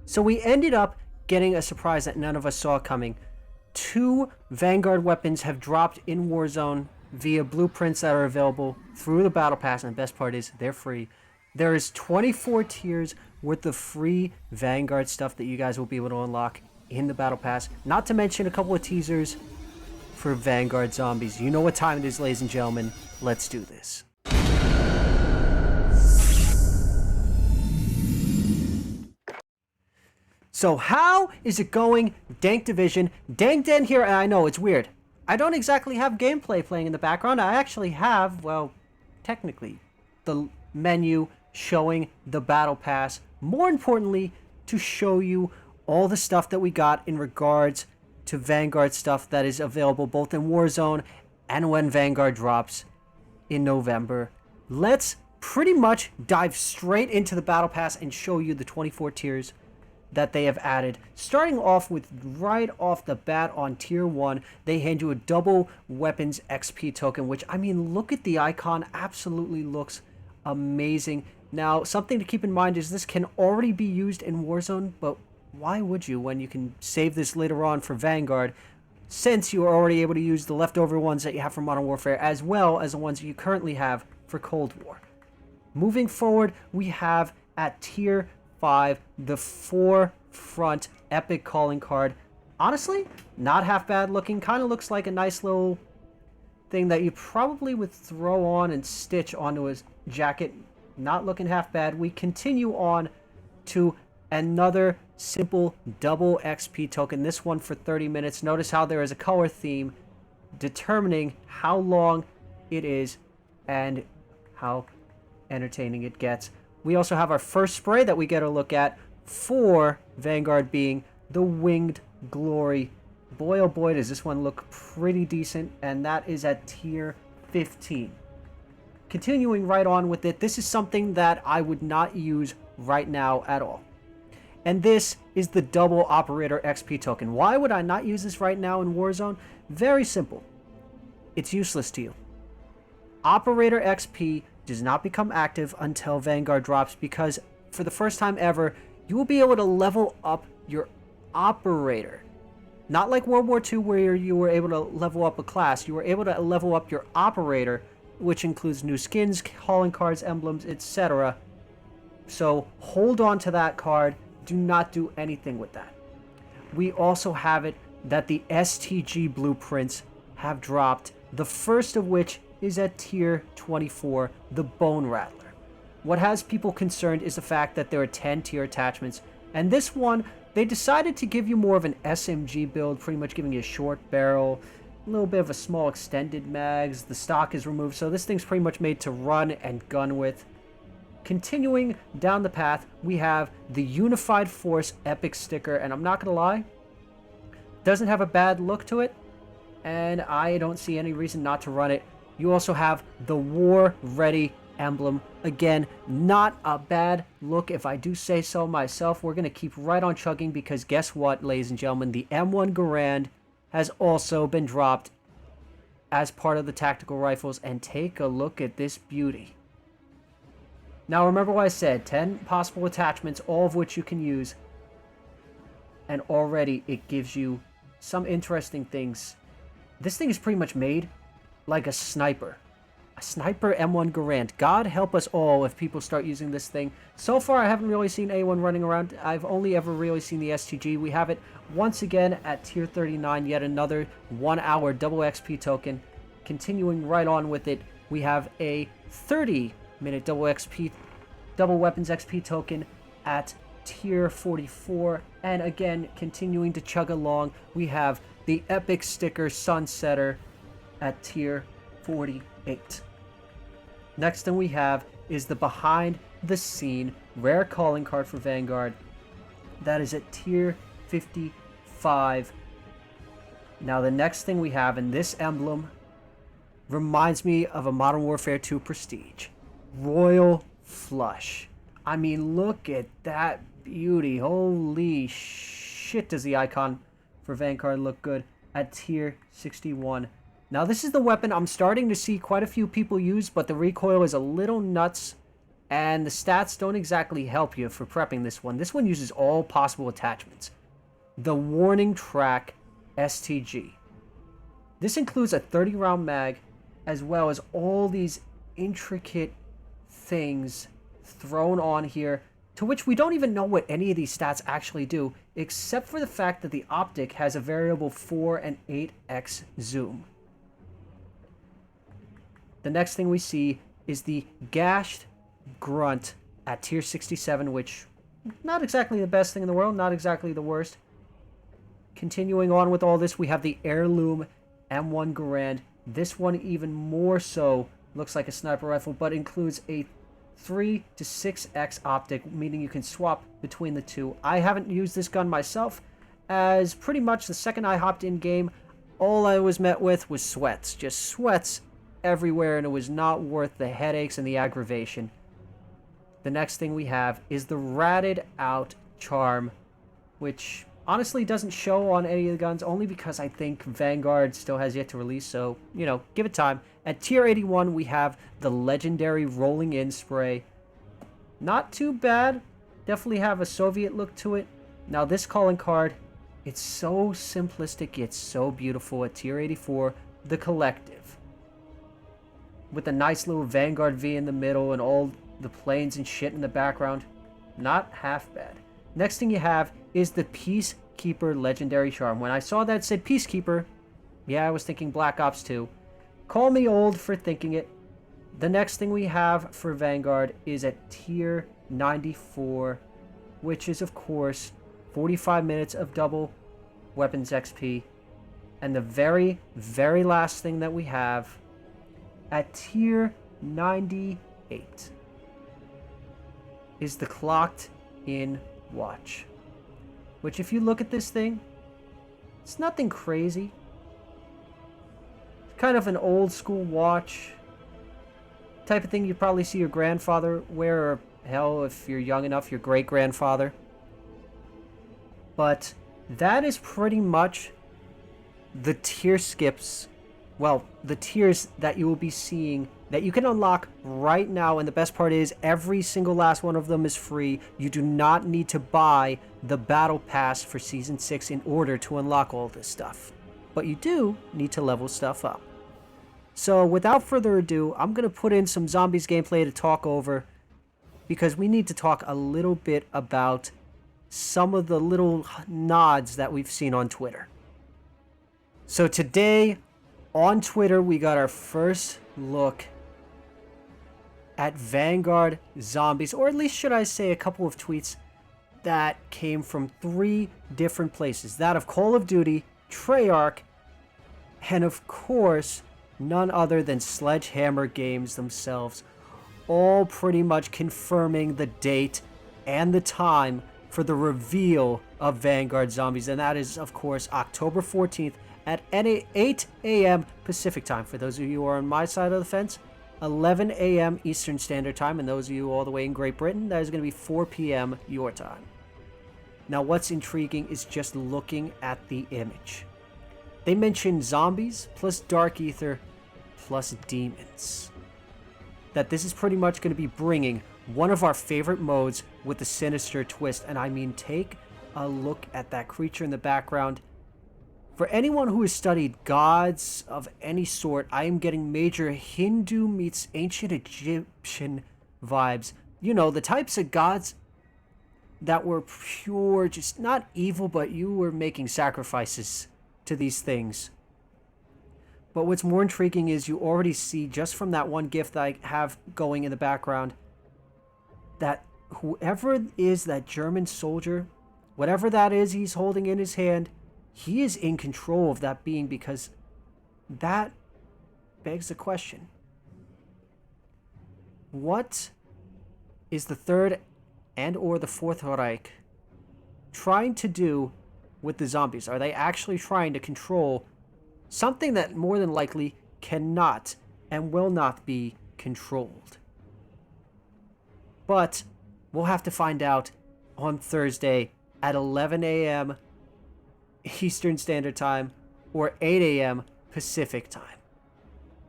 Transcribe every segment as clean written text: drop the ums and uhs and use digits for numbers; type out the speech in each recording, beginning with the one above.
So we ended up getting a surprise that none of us saw coming. 2 Vanguard weapons have dropped in Warzone via blueprints that are available through the Battle Pass, and the best part is they're free. There is 24 tiers worth of free Vanguard stuff that you guys will be able to unlock in the Battle Pass, not to mention a couple of teasers for Vanguard Zombies. You know what time it is, ladies and gentlemen. Let's do this. So how is it going, Dank Division? Dank Den here, and I know it's weird. I don't exactly have gameplay playing in the background. I actually have, well, technically, the menu showing the Battle Pass. More importantly, to show you all the stuff that we got in regards to Vanguard stuff that is available both in Warzone and when Vanguard drops in November. Let's pretty much dive straight into the Battle Pass and show you the 24 tiers that they have added. Starting off with right off the bat on tier 1, they hand you a double weapons XP token, which, I mean, look at the icon, absolutely looks amazing. Now, something to keep in mind is this can already be used in Warzone, but why would you when you can save this later on for Vanguard, since you are already able to use the leftover ones that you have for Modern Warfare as well as the ones that you currently have for Cold War. Moving forward, we have at tier 5 the forefront epic calling card. Honestly, not half bad looking. Kind of looks like a nice little thing that you probably would throw on and stitch onto a jacket. Not looking half bad. We continue on to another simple double XP token, this one for 30 minutes. Notice how there is a color theme determining how long it is and how entertaining it gets. We also have our first spray that we get a look at for Vanguard, being the Winged Glory. Boy, oh boy, does this one look pretty decent, and that is at tier 15. Continuing right on with it, this is something that I would not use right now at all. And this is the double operator XP token. Why would I not use this right now in Warzone? Very simple. It's useless to you. Operator XP does not become active until Vanguard drops, because for the first time ever, you will be able to level up your operator. Not like World War II where you were able to level up a class. You were able to level up your operator, which includes new skins, calling cards, emblems, etc. So hold on to that card. Do not do anything with that. We also have it that the STG blueprints have dropped, the first of which is at tier 24, the Bone Rattler. What has people concerned is the fact that there are 10 tier attachments, and this one, they decided to give you more of an SMG build, pretty much giving you a short barrel, a little bit of a small extended mags. The stock is removed, so this thing's pretty much made to run and gun with. Continuing down the path, we have the Unified Force epic sticker, and I'm not gonna lie, doesn't have a bad look to it, and I don't see any reason not to run it. You also have the War Ready emblem. Again, not a bad look if I do say so myself. We're gonna keep right on chugging, because guess what, ladies and gentlemen, the M1 Garand has also been dropped as part of the tactical rifles, and take a look at this beauty. Now remember what I said, 10 possible attachments, all of which you can use, and already it gives you some interesting things. This thing is pretty much made like a sniper. A sniper M1 Garand. God help us all if people start using this thing. So far, I haven't really seen anyone running around. I've only ever really seen the STG. We have it once again at tier 39, yet another 1 hour double XP token. Continuing right on with it, we have a 30-minute double weapons XP token at tier 44. And again, continuing to chug along, we have the epic sticker Sunsetter at tier 48. Next thing we have is the behind the scene rare calling card for Vanguard. That is at tier 55. Now the next thing we have, and this emblem reminds me of a Modern Warfare 2 Prestige. Royal Flush. I mean, look at that beauty. Holy shit, does the icon for Vanguard look good at tier 61. Now this is the weapon I'm starting to see quite a few people use, but the recoil is a little nuts And the stats don't exactly help you for prepping this one. This one uses all possible attachments. The Warning Track STG. This includes a 30-round mag, as well as all these intricate things thrown on here, to which we don't even know what any of these stats actually do, except for the fact that the optic has a variable 4 and 8x zoom. The next thing we see is the Gashed Grunt at tier 67, which not exactly the best thing in the world, not exactly the worst. Continuing on with all this, we have the Heirloom M1 Garand. This one even more so looks like a sniper rifle, but includes a 3 to 6x optic, meaning you can swap between the two. I haven't used this gun myself, as pretty much the second I hopped in game, all I was met with was sweats. Just sweats everywhere, and it was not worth the headaches and the aggravation. The next thing we have is the ratted out charm, which honestly doesn't show on any of the guns, only because I think Vanguard still has yet to release, so, you know, give it time. At tier 81, we have the legendary Rolling In spray. Not too bad. Definitely have a Soviet look to it. Now, this calling card, it's so simplistic, it's so beautiful. At tier 84, the Collective. With a nice little Vanguard V in the middle and all the planes and shit in the background. Not half bad. Next thing you have is the Peacekeeper legendary charm. When I saw that it said Peacekeeper, yeah, I was thinking Black Ops 2. Call me old for thinking it. The next thing we have for Vanguard is at tier 94, which is, of course, 45 minutes of double weapons XP. And the very, very last thing that we have at tier 98 is the Clocked In watch. Which, if you look at this thing, it's nothing crazy. It's kind of an old school watch. Type of thing you'd probably see your grandfather wear, or hell, if you're young enough, your great-grandfather. But that is pretty much the tier skips. Well, the tiers that you will be seeing that you can unlock right now, and the best part is every single last one of them is free. You do not need to buy the battle pass for season 6 in order to unlock all this stuff, but you do need to level stuff up. So without further ado, I'm going to put in some Zombies gameplay to talk over, because we need to talk a little bit about some of the little nods that we've seen on Twitter. So today on Twitter, we got our first look at Vanguard Zombies, or at least should I say a couple of tweets that came from 3 different places. That of Call of Duty, Treyarch, and of course, none other than Sledgehammer Games themselves, all pretty much confirming the date and the time for the reveal of Vanguard Zombies, and that is, of course, October 14th at 8 a.m. Pacific time. For those of you who are on my side of the fence, 11 a.m. Eastern Standard Time, and those of you all the way in Great Britain, that is going to be 4 p.m. your time. Now, what's intriguing is just looking at the image. They mentioned zombies plus Dark Ether plus demons. That this is pretty much going to be bringing one of our favorite modes with a sinister twist. And I mean, take a look at that creature in the background. For anyone who has studied gods of any sort, I am getting major Hindu meets ancient Egyptian vibes. You know, the types of gods that were pure, just not evil, but you were making sacrifices to these things. But what's more intriguing is you already see, just from that one GIF that I have going in the background, that whoever is that German soldier, whatever that is he's holding in his hand, he is in control of that being, because that begs the question. What is the Third and or the Fourth Reich trying to do with the zombies? Are they actually trying to control something that more than likely cannot and will not be controlled? But we'll have to find out on Thursday at 11 a.m. Eastern Standard Time, or 8 a.m. Pacific Time.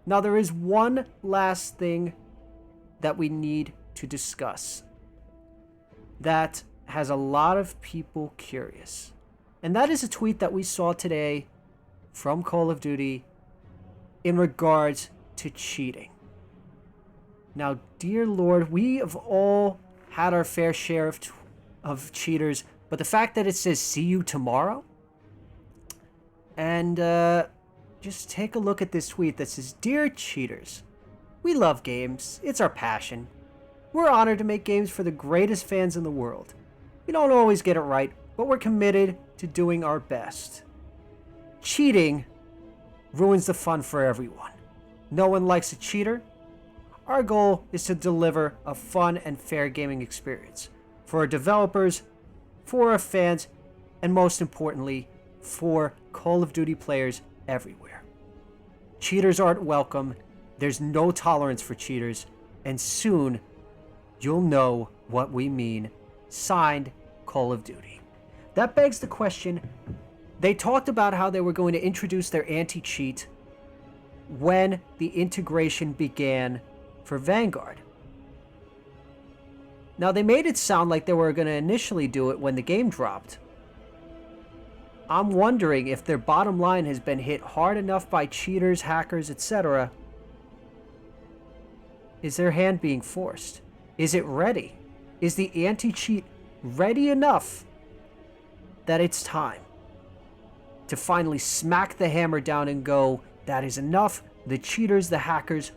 Now, there is one last thing that we need to discuss that has a lot of people curious. And that is a tweet that we saw today from Call of Duty in regards to cheating. Now, dear Lord, we have all had our fair share of cheaters, but the fact that it says "see you tomorrow," and just take a look at this tweet that says, "Dear cheaters, we love games. It's our passion. We're honored to make games for the greatest fans in the world. We don't always get it right, but we're committed to doing our best. Cheating ruins the fun for everyone. No one likes a cheater. Our goal is to deliver a fun and fair gaming experience for our developers, for our fans, and most importantly, for Call of Duty players everywhere. Cheaters aren't welcome. There's no tolerance for cheaters, and soon you'll know what we mean. Signed, Call of Duty." That begs the question, they talked about how they were going to introduce their anti-cheat when the integration began for Vanguard. Now, they made it sound like they were going to initially do it when the game dropped. I'm wondering if their bottom line has been hit hard enough by cheaters, hackers, etc. Is their hand being forced? Is it ready? Is the anti-cheat ready enough that it's time to finally smack the hammer down and go, that is enough, the cheaters, the hackers,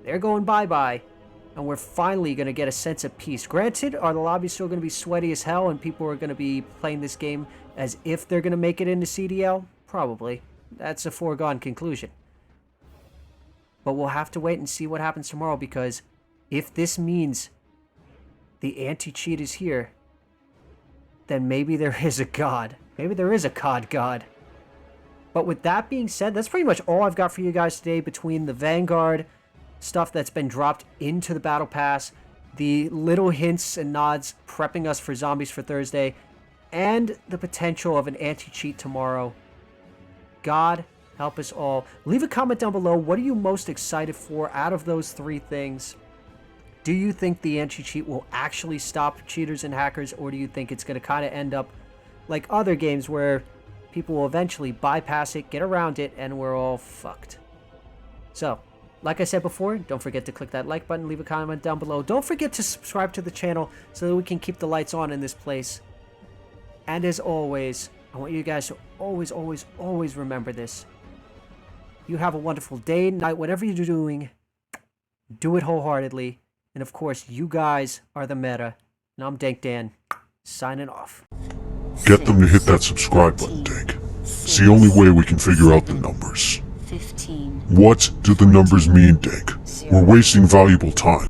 they're going bye-bye, and we're finally going to get a sense of peace. Granted, are the lobbies still going to be sweaty as hell and people are going to be playing this game as if they're going to make it into CDL? Probably. That's a foregone conclusion. But we'll have to wait and see what happens tomorrow, because if this means the anti-cheat is here, then maybe there is a god. Maybe there is a COD god. But with that being said, that's pretty much all I've got for you guys today between the Vanguard stuff that's been dropped into the Battle Pass, the little hints and nods prepping us for Zombies for Thursday, and the potential of an anti-cheat tomorrow. God help us all. Leave a comment down below. What are you most excited for out of those three things? Do you think the anti-cheat will actually stop cheaters and hackers, or do you think it's going to kind of end up like other games where people will eventually bypass it, get around it, and we're all fucked? So, like I said before, don't forget to click that like button, leave a comment down below. Don't forget to subscribe to the channel so that we can keep the lights on in this place. And as always, I want you guys to always, always, always remember this. You have a wonderful day, night, whatever you're doing, do it wholeheartedly. And of course, you guys are the meta. And I'm Dank Dan, signing off. Get them to hit that subscribe button, Dank. It's the only way we can figure out the numbers. 15. What do the numbers mean, Dank? We're wasting valuable time.